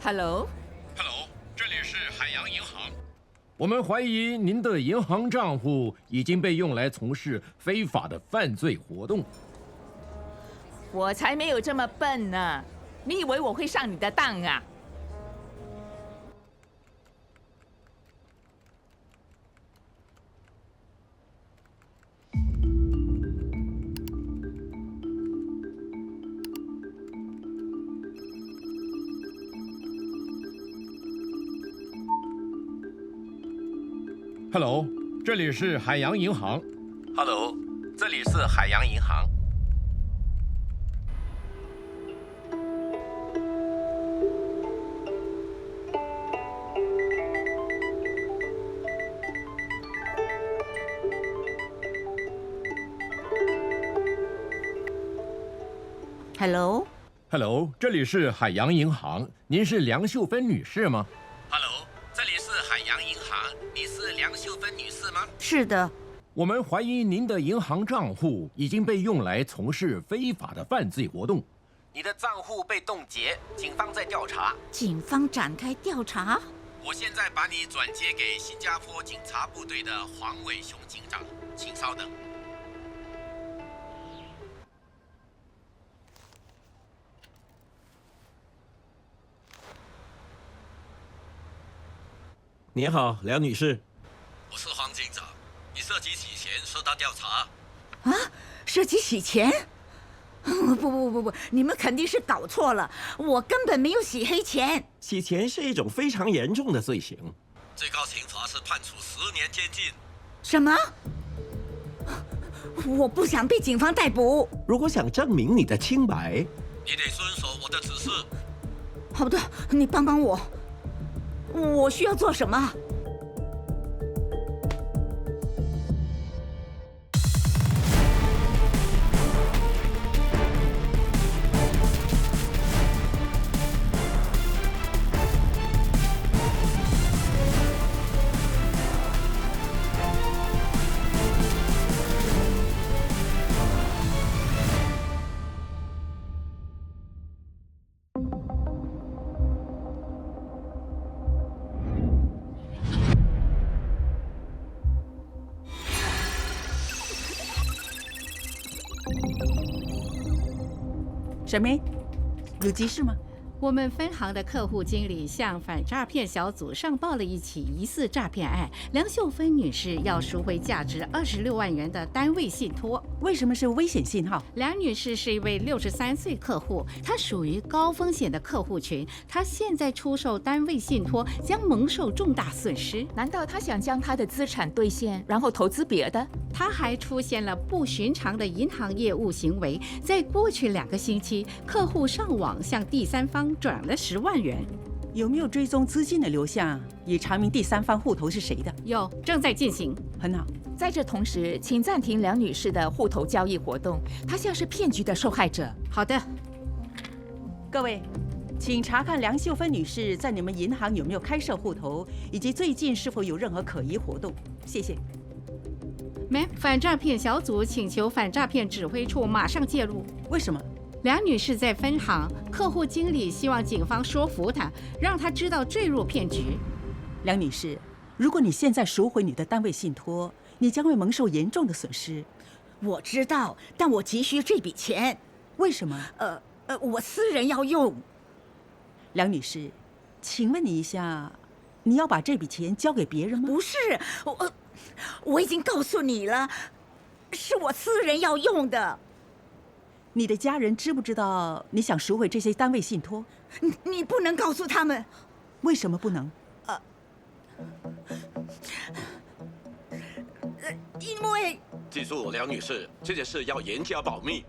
Hello， 这里是海洋银行。我们怀疑您的银行账户已经被用来从事非法的犯罪活动。我才没有这么笨呢！你以为我会上你的当啊？Hello， 这里是海洋银行。Hello， 这里是海洋银行。Hello， 这里是海洋银行。您是梁秀芬女士吗？ Hello， 这里是海洋银行，你是梁秀芬女士吗？是的，我们怀疑您的银行账户已经被用来从事非法的犯罪活动。你的账户被冻结，警方在调查。警方展开调查。我现在把你转接给新加坡警察部队的黄伟雄警长，请稍等。你好，梁女士。我是黄警长，你涉及洗钱受到调查。啊，涉及洗钱？不，你们肯定是搞错了，我根本没有洗黑钱。洗钱是一种非常严重的罪行，最高刑罚是判处10年监禁。什么？我不想被警方逮捕。如果想证明你的清白，你得遵守我的指示。好的，你帮帮我。我需要做什么？沈梅，有急事吗？我们分行的客户经理向反诈骗小组上报了一起疑似诈骗案，梁秀芬女士要赎回价值26万元的单位信托。为什么是危险信号？梁女士是一位63岁客户，她属于高风险的客户群，她现在出售单位信托将蒙受重大损失。难道她想将她的资产兑现，然后投资别的？她还出现了不寻常的银行业务行为，在过去2个星期，客户上网向第三方转了10万元。有没有追踪资金的流向，以查明第三方户头是谁的？有，正在进行。很好。在这同时，请暂停梁女士的户头交易活动，她像是骗局的受害者。好的。各位，请查看梁秀芬女士在你们银行有没有开设户头，以及最近是否有任何可疑活动。谢谢。反诈骗小组请求反诈骗指挥处马上介入。为什么？梁女士在分行，客户经理希望警方说服她，让她知道坠入骗局。梁女士，如果你现在赎回你的单位信托，你将会蒙受严重的损失。我知道，但我急需这笔钱。为什么？我私人要用。梁女士，请问你一下，你要把这笔钱交给别人吗？不是，我已经告诉你了，是我私人要用的。你的家人知不知道你想赎回这些单位信托？你不能告诉他们。为什么不能？因为记住，梁女士，这件事要严加保密。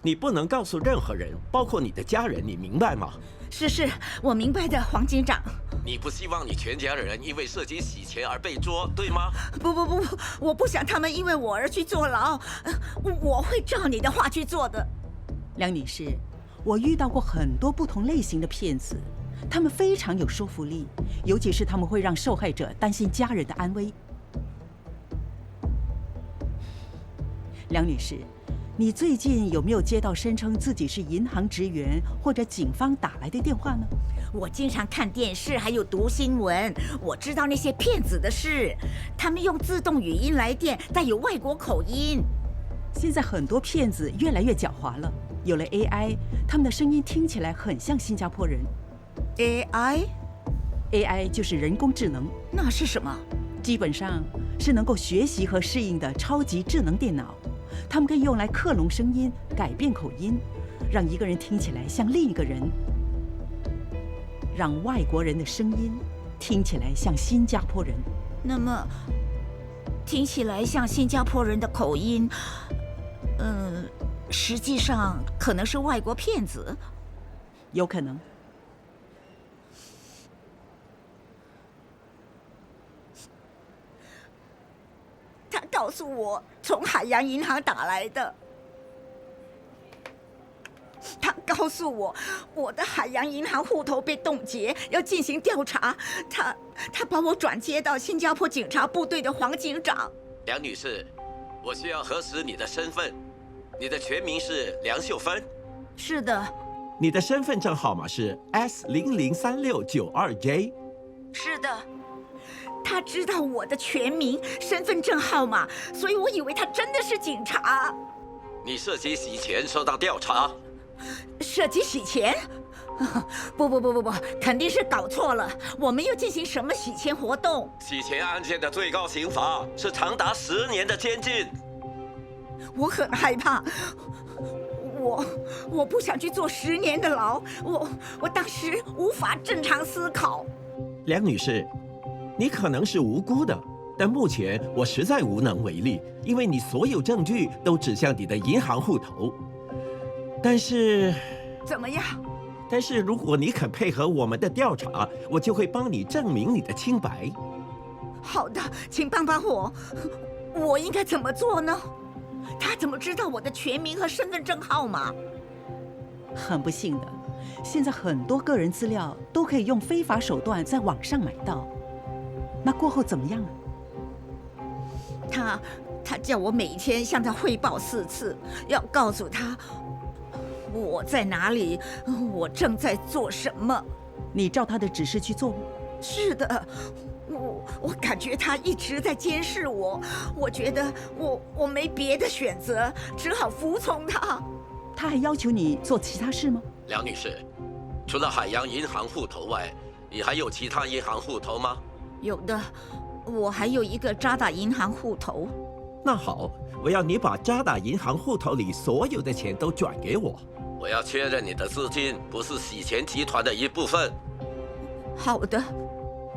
你不能告诉任何人，包括你的家人，你明白吗？是，我明白的，黄警长。你不希望你全家人因为涉及洗钱而被捉，对吗？不，我不想他们因为我而去坐牢。我会照你的话去做的。梁女士，我遇到过很多不同类型的骗子，他们非常有说服力，尤其是他们会让受害者担心家人的安危。梁女士，你最近有没有接到声称自己是银行职员或者警方打来的电话呢？我经常看电视，还有读新闻，我知道那些骗子的事。他们用自动语音来电，带有外国口音。现在很多骗子越来越狡猾了，有了 AI， 他们的声音听起来很像新加坡人。AI 就是人工智能，那是什么？基本上是能够学习和适应的超级智能电脑。他们可以用来克隆声音、改变口音，让一个人听起来像另一个人，让外国人的声音听起来像新加坡人。那么，听起来像新加坡人的口音，实际上可能是外国骗子。有可能。他告诉我从海洋银行打来的。他告诉我，我的海洋银行户头被冻结，要进行调查。他把我转接到新加坡警察部队的黄警长。梁女士，我需要核实你的身份。你的全名是梁秀芬？是的。你的身份证号码是 S003692J？ 是的。他知道我的全名、身份证号码，所以我以为他真的是警察。你涉及洗钱受到调查？涉及洗钱？不，肯定是搞错了。我没有进行什么洗钱活动。洗钱案件的最高刑罚是长达10年的监禁。我很害怕，我不想去坐10年的牢。我当时无法正常思考。梁女士，你可能是无辜的，但目前我实在无能为力，因为你所有证据都指向你的银行户头。但是，怎么样？但是如果你肯配合我们的调查，我就会帮你证明你的清白。好的，请帮帮我。我应该怎么做呢？他怎么知道我的全名和身份证号码？很不幸的，现在很多个人资料都可以用非法手段在网上买到。那过后怎么样了？他叫我每天向他汇报4次，要告诉他我在哪里，我正在做什么。你照他的指示去做吗？是的，我感觉他一直在监视我，我觉得我没别的选择，只好服从他。他还要求你做其他事吗？梁女士，除了海洋银行户头外，你还有其他银行户头吗？有的，我还有一个渣打银行户头。那好，我要你把渣打银行户头里所有的钱都转给我。我要确认你的资金不是洗钱集团的一部分。好的。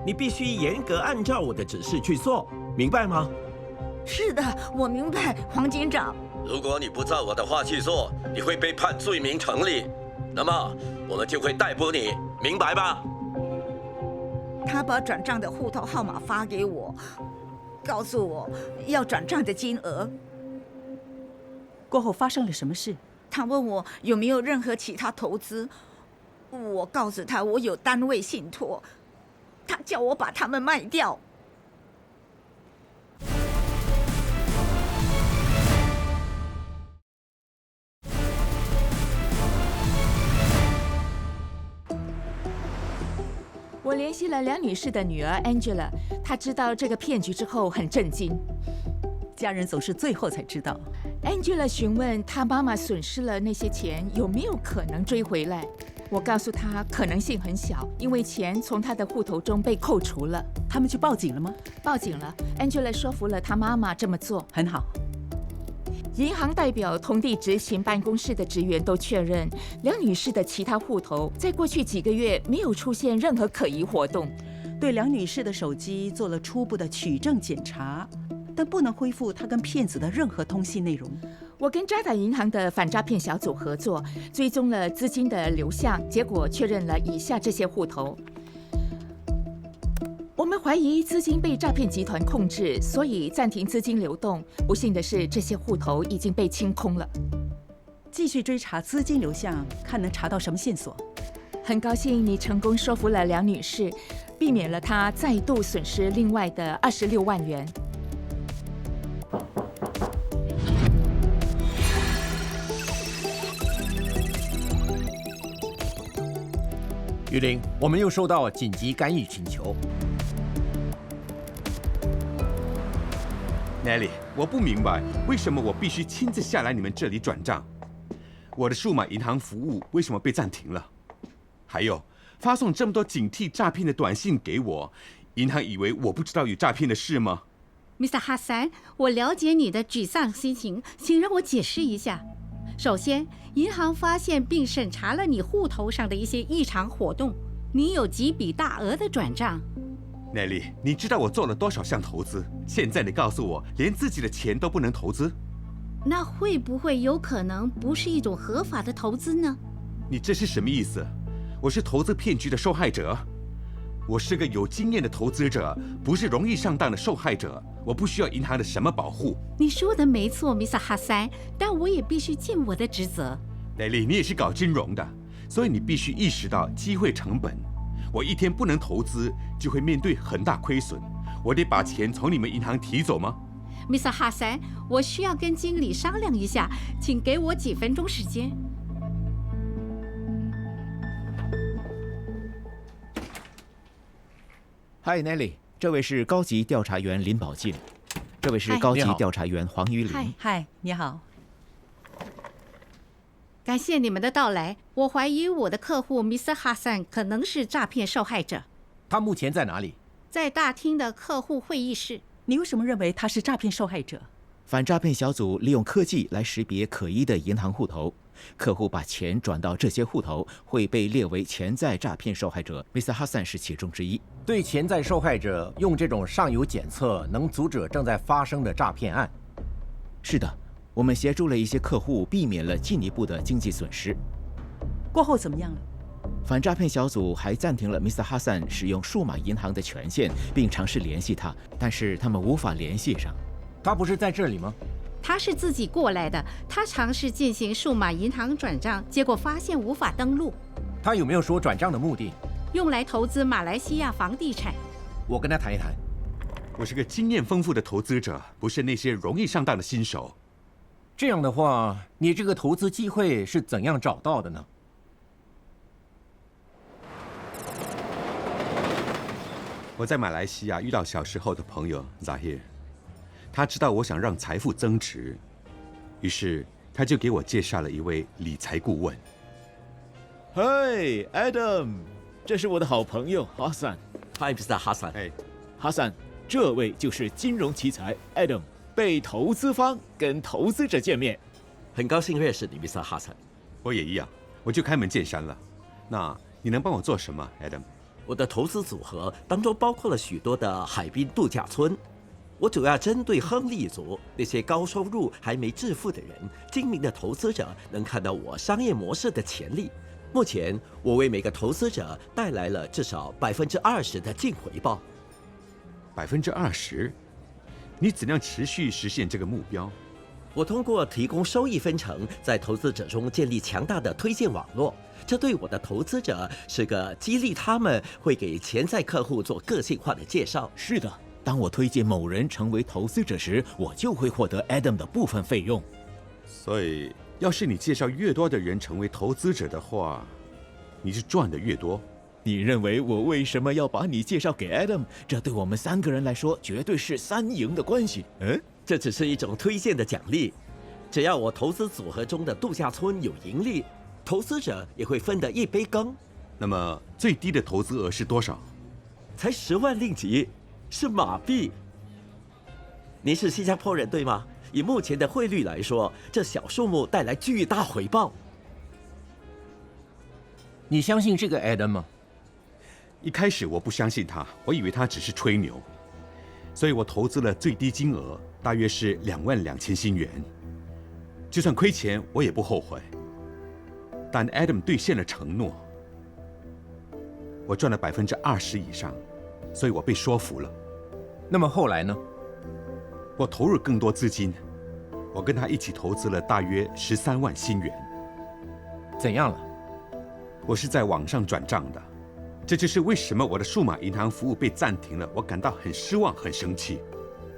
你必须严格按照我的指示去做，明白吗？是的，我明白，黄警长。如果你不照我的话去做，你会被判罪名成立，那么我们就会逮捕你，明白吧？他把转账的户头号码发给我，告诉我要转账的金额。过后发生了什么事？他问我有没有任何其他投资，我告诉他我有单位信托，他叫我把它们卖掉。我联系了梁女士的女儿 Angela， 她知道这个骗局之后很震惊。家人总是最后才知道。Angela 询问她妈妈损失了那些钱有没有可能追回来。我告诉她可能性很小，因为钱从她的户头中被扣除了。他们去报警了吗？报警了。Angela 说服了她妈妈这么做。很好。银行代表同地执行办公室的职员都确认，梁女士的其他户头在过去几个月没有出现任何可疑活动。对梁女士的手机做了初步的取证检查，但不能恢复她跟骗子的任何通信内容。我跟渣打银行的反诈骗小组合作，追踪了资金的流向，结果确认了以下这些户头。我们怀疑资金被诈骗集团控制，所以暂停资金流动。不幸的是，这些户头已经被清空了。继续追查资金流向，看能查到什么线索。很高兴你成功说服了梁女士，避免了她再度损失另外的26万元。玉玲，我们又收到紧急干预请求。Nelly， 我不明白为什么我必须亲自下来你们这里转账。我的数码银行服务为什么被暂停了？还有，发送这么多警惕诈骗的短信给我，银行以为我不知道有诈骗的事吗 Mr. Hassan， 我了解你的沮丧心情，请让我解释一下。首先，银行发现并审查了你户头上的一些异常活动，你有几笔大额的转账。？Nelly， 你知道我做了多少项投资？现在你告诉我，连自己的钱都不能投资？那会不会有可能不是一种合法的投资呢？你这是什么意思？我是投资骗局的受害者？我是个有经验的投资者，不是容易上当的受害者。我不需要银行的什么保护。你说的没错 ，Mr. Hassan， 但我也必须尽我的职责。Nelly， 你也是搞金融的，所以你必须意识到机会成本。我一天不能投资，就会面对很大亏损。我得把钱从你们银行提走吗 Mr. Hassan， 我需要跟经理商量一下，请给我几分钟时间。嗨 ，Nelly， 这位是高级调查员林宝进，这位是高级调查员黄玉玲。嗨，你好。感谢你们的到来。我怀疑我的客户 Mr. Hassan 可能是诈骗受害者。他目前在哪里？在大厅的客户会议室。你为什么认为他是诈骗受害者？反诈骗小组利用科技来识别可疑的银行户头，客户把钱转到这些户头会被列为潜在诈骗受害者。Mr. Hassan 是其中之一。对潜在受害者用这种上游检测，能阻止正在发生的诈骗案。是的，我们协助了一些客户，避免了进一步的经济损失。过后怎么样了？反诈骗小组还暂停了 Mr. Hassan 使用数码银行的权限，并尝试联系他，但是他们无法联系上。他不是在这里吗？他是自己过来的，他尝试进行数码银行转账，结果发现无法登录。他有没有说转账的目的？用来投资马来西亚房地产。我跟他谈一谈。我是个经验丰富的投资者，不是那些容易上当的新手。这样的话，你这个投资机会是怎样找到的呢？我在马来西亚遇到小时候的朋友 Zahir， 他知道我想让财富增值，于是他就给我介绍了一位理财顾问。嗨 ，Adam， 这是我的好朋友 Hassan。Hi, Mr. Hassan。Hassan， 这位就是金融奇才 Adam， 被投资方跟投资者见面。很高兴认识你 ，Mr. Hassan。我也一样，我就开门见山了。那你能帮我做什么 ，Adam？我的投资组合当中包括了许多的海滨度假村，我主要针对亨利族那些高收入还没致富的人，精明的投资者能看到我商业模式的潜力。目前，我为每个投资者带来了至少20%的净回报。20%？你怎样持续实现这个目标？我通过提供收益分成，在投资者中建立强大的推荐网络。这对我的投资者是个激励，他们会给潜在客户做个性化的介绍。是的，当我推荐某人成为投资者时，我就会获得 Adam 的部分费用。所以，要是你介绍越多的人成为投资者的话，你就赚得越多。你认为我为什么要把你介绍给 Adam？ 这对我们3个人来说绝对是3赢的关系。这只是一种推荐的奖励，只要我投资组合中的度假村有盈利，投资者也会分得一杯羹。那么最低的投资额是多少？才10万令吉，是马币。您是新加坡人对吗？以目前的汇率来说，这小数目带来巨大回报。你相信这个 Adam 吗？一开始我不相信他，我以为他只是吹牛，所以我投资了最低金额，大约是22000新元。就算亏钱，我也不后悔。但 Adam 兑现了承诺，我赚了20%以上，所以我被说服了。那么后来呢？我投入更多资金，我跟他一起投资了大约13万新元。怎样了？我是在网上转账的，这就是为什么我的数码银行服务被暂停了，我感到很失望，很生气。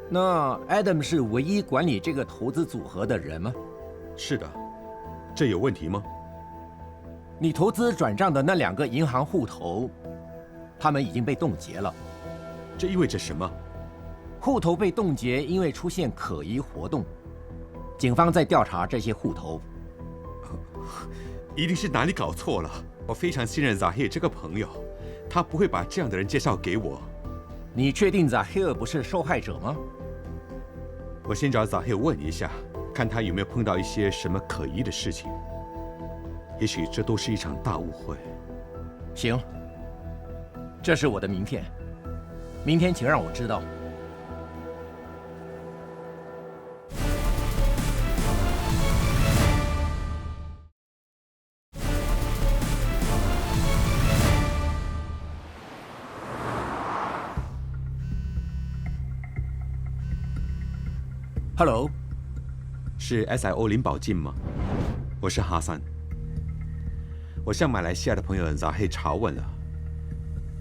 那 Adam 是唯一管理这个投资组合的人吗？是的，这有问题吗？你投资转账的那2个银行户头，他们已经被冻结了。这意味着什么？户头被冻结，因为出现可疑活动。警方在调查这些户头。一定是哪里搞错了。我非常信任Zahir这个朋友，他不会把这样的人介绍给我。你确定Zahir不是受害者吗？我先找Zahir问一下，看他有没有碰到一些什么可疑的事情。也许这都是一场大误会。行，这是我的名片，明天请让我知道。Hello， 是 SIO 林宝进吗？我是哈桑。我向马来西亚的朋友Zahir查问了，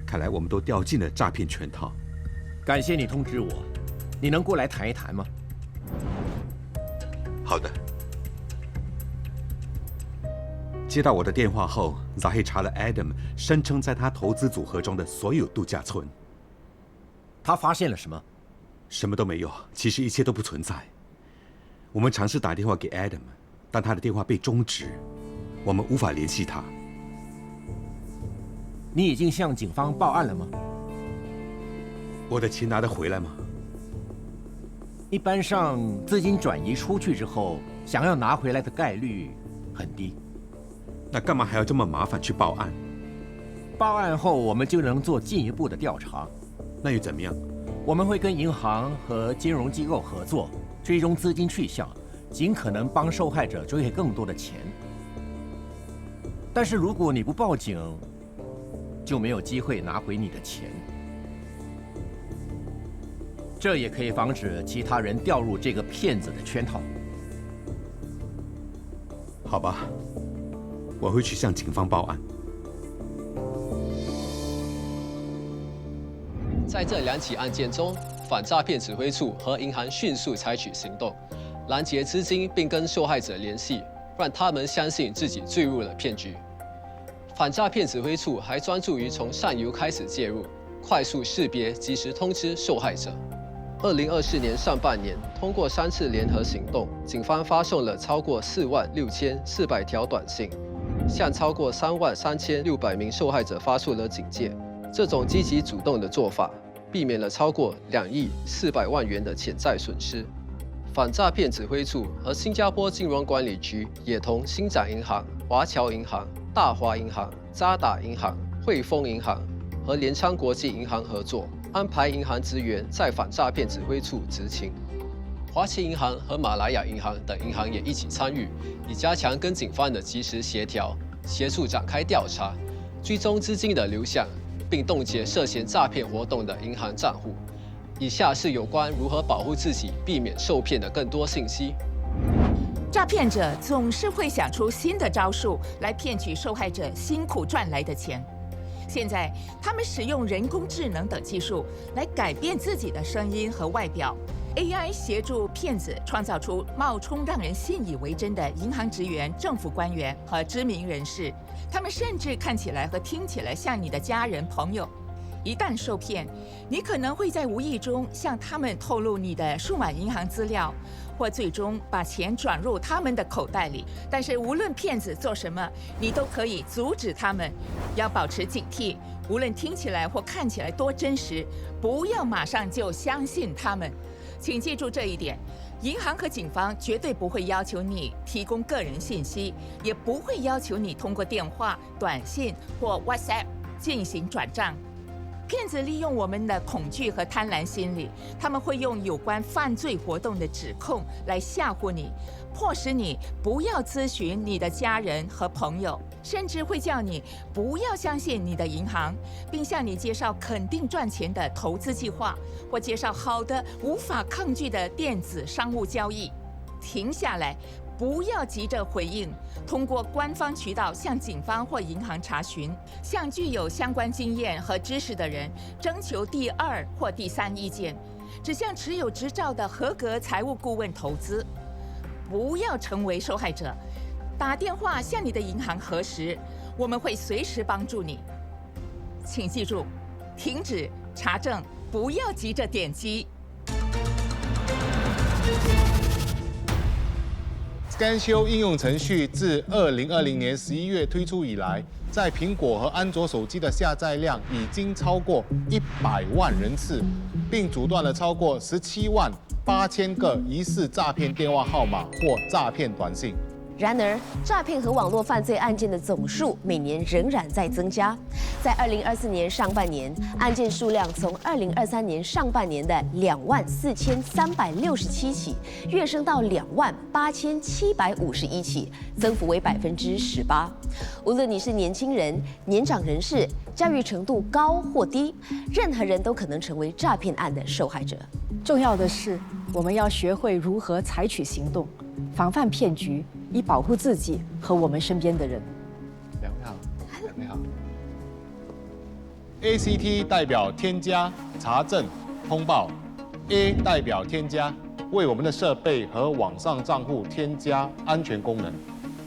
看来我们都掉进了诈骗圈套。感谢你通知我，你能过来谈一谈吗？好的。接到我的电话后，Zahir查了 Adam 声称在他投资组合中的所有度假村。他发现了什么？什么都没有，其实一切都不存在。我们尝试打电话给 Adam， 但他的电话被终止，我们无法联系他。你已经向警方报案了吗？我的钱拿得回来吗？一般上，资金转移出去之后，想要拿回来的概率很低。那干嘛还要这么麻烦去报案？报案后，我们就能做进一步的调查。那又怎么样？我们会跟银行和金融机构合作，追踪资金去向，尽可能帮受害者追回更多的钱。但是如果你不报警，就没有机会拿回你的钱。这也可以防止其他人掉入这个骗子的圈套。好吧，我会去向警方报案。在这2起案件中，反诈骗指挥处和银行迅速采取行动，拦截资金并跟受害者联系，让他们相信自己坠入了骗局。反诈骗指挥处还专注于从上游开始介入，快速识别、及时通知受害者。2024年上半年，通过3次联合行动，警方发送了超过46400条短信，向超过33600名受害者发出了警戒。这种积极主动的做法，避免了超过2亿400万元的潜在损失。反诈骗指挥处和新加坡金融管理局也同星展银行、华侨银行、大华银行、渣打银行、汇丰银行和联昌国际银行合作，安排银行职员在反诈骗指挥处执勤。华侨银行和马来亚银行等银行也一起参与，以加强跟警方的及时协调，协助展开调查，追踪资金的流向，并冻结涉嫌诈骗活动的银行账户。以下是有关如何保护自己、避免受骗的更多信息。诈骗者总是会想出新的招数来骗取受害者辛苦赚来的钱。现在，他们使用人工智能等技术来改变自己的声音和外表。AI 协助骗子创造出冒充让人信以为真的银行职员、政府官员和知名人士，他们甚至看起来和听起来像你的家人朋友。一旦受骗，你可能会在无意中向他们透露你的数码银行资料，或最终把钱转入他们的口袋里。但是无论骗子做什么，你都可以阻止他们。要保持警惕，无论听起来或看起来多真实，不要马上就相信他们。请记住这一点，银行和警方绝对不会要求你提供个人信息，也不会要求你通过电话、短信或 WhatsApp 进行转账。骗子利用我们的恐惧和贪婪心理，他们会用有关犯罪活动的指控来吓唬你，迫使你不要咨询你的家人和朋友，甚至会叫你不要相信你的银行，并向你介绍肯定赚钱的投资计划，或介绍好的无法抗拒的电子商务交易。停下来，不要急着回应，通过官方渠道向警方或银行查询，向具有相关经验和知识的人征求第2或第3意见，只向持有执照的合格财务顾问投资。不要成为受害者，打电话向你的银行核实，我们会随时帮助你。请记住，停止查证，不要急着点击。ScanShield 应用程序自2020年11月推出以来，在苹果和安卓手机的下载量已经超过100万人次，并阻断了超过17万8千个疑似诈骗电话号码或诈骗短信。然而，诈骗和网络犯罪案件的总数每年仍然在增加。在2024年上半年，案件数量从2023年上半年的24367起，跃升到28751起，增幅为18%。无论你是年轻人、年长人士，教育程度高或低，任何人都可能成为诈骗案的受害者。重要的是，我们要学会如何采取行动，防范骗局，以保护自己和我们身边的人。两位好，两位好。ACT 代表添加、查证、通报 ；A 代表添加，为我们的设备和网上账户添加安全功能。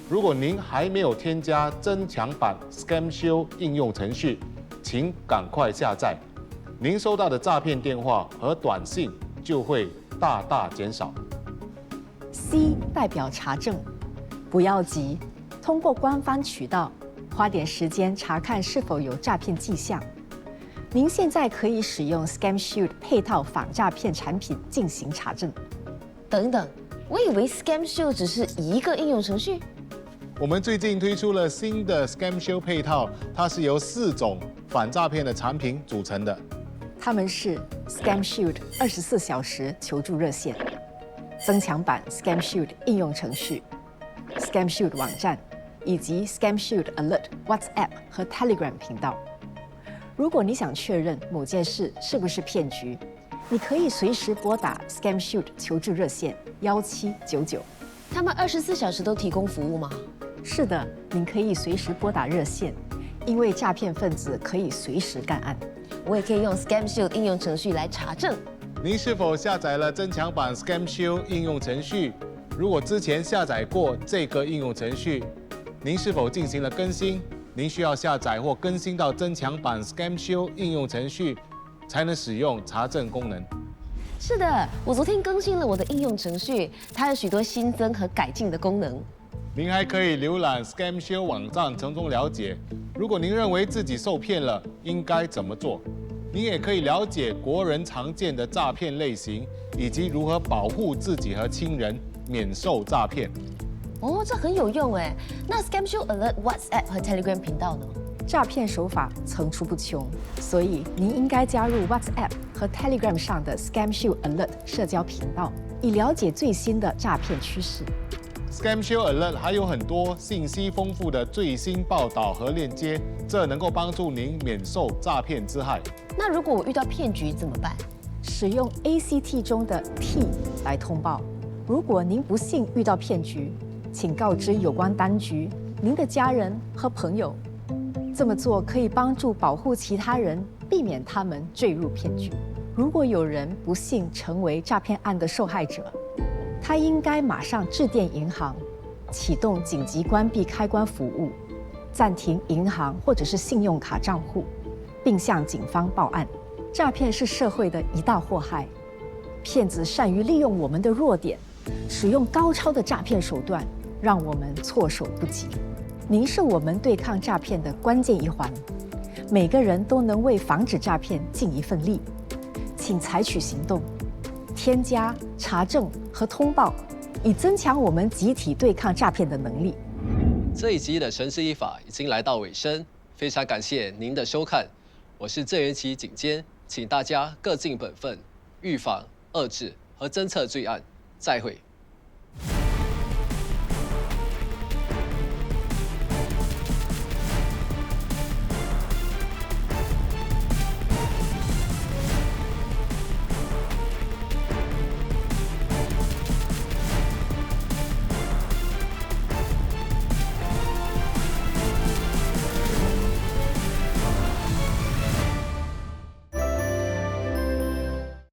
如果您还没有添加增强版 ScamShield 应用程序，请赶快下载，您收到的诈骗电话和短信就会大大减少。C 代表查证，不要急，通过官方渠道，花点时间查看是否有诈骗迹象。您现在可以使用 ScamShield 配套反诈骗产品进行查证。等等，我以为 ScamShield 只是一个应用程序。我们最近推出了新的 ScamShield 配套，它是由4种反诈骗的产品组成的。它们是 ScamShield 24小时求助热线、增强版 ScamShield 应用程序、ScamShield 网站以及 ScamShield Alert WhatsApp 和 Telegram 频道。如果你想确认某件事是不是骗局，你可以随时拨打 ScamShield 求助热线1799。他们24小时都提供服务吗？是的，您可以随时拨打热线，因为诈骗分子可以随时干案。我也可以用 ScamShield 应用程序来查证。您是否下载了增强版 ScamShield 应用程序？如果之前下载过这个应用程序，您是否进行了更新？您需要下载或更新到增强版 ScamShield 应用程序，才能使用查证功能。是的，我昨天更新了我的应用程序，它有许多新增和改进的功能。您还可以浏览 ScamShield 网站，从中了解，如果您认为自己受骗了，应该怎么做。您也可以了解国人常见的诈骗类型，以及如何保护自己和亲人免受诈骗。哦，这很有用哎。那 ScamShield Alert WhatsApp 和 Telegram 频道呢？诈骗手法层出不穷，所以您应该加入 WhatsApp 和 Telegram 上的 ScamShield Alert 社交频道，以了解最新的诈骗趋势。ScamShield Alert 还有很多信息丰富的最新报道和链接，这能够帮助您免受诈骗之害。那如果我遇到骗局怎么办？使用 ACT 中的 T 来通报。如果您不幸遇到骗局，请告知有关当局、您的家人和朋友。这么做可以帮助保护其他人，避免他们坠入骗局。如果有人不幸成为诈骗案的受害者，他应该马上致电银行，启动紧急关闭开关服务，暂停银行或者是信用卡账户，并向警方报案。诈骗是社会的一大祸害，骗子善于利用我们的弱点，使用高超的诈骗手段，让我们措手不及。您是我们对抗诈骗的关键一环，每个人都能为防止诈骗尽一份力。请采取行动，添加、查证和通报，以增强我们集体对抗诈骗的能力。这一集的《神事依法》已经来到尾声，非常感谢您的收看，我是郑元奇警监，请大家各尽本分，预防、遏制和侦测罪案。再会。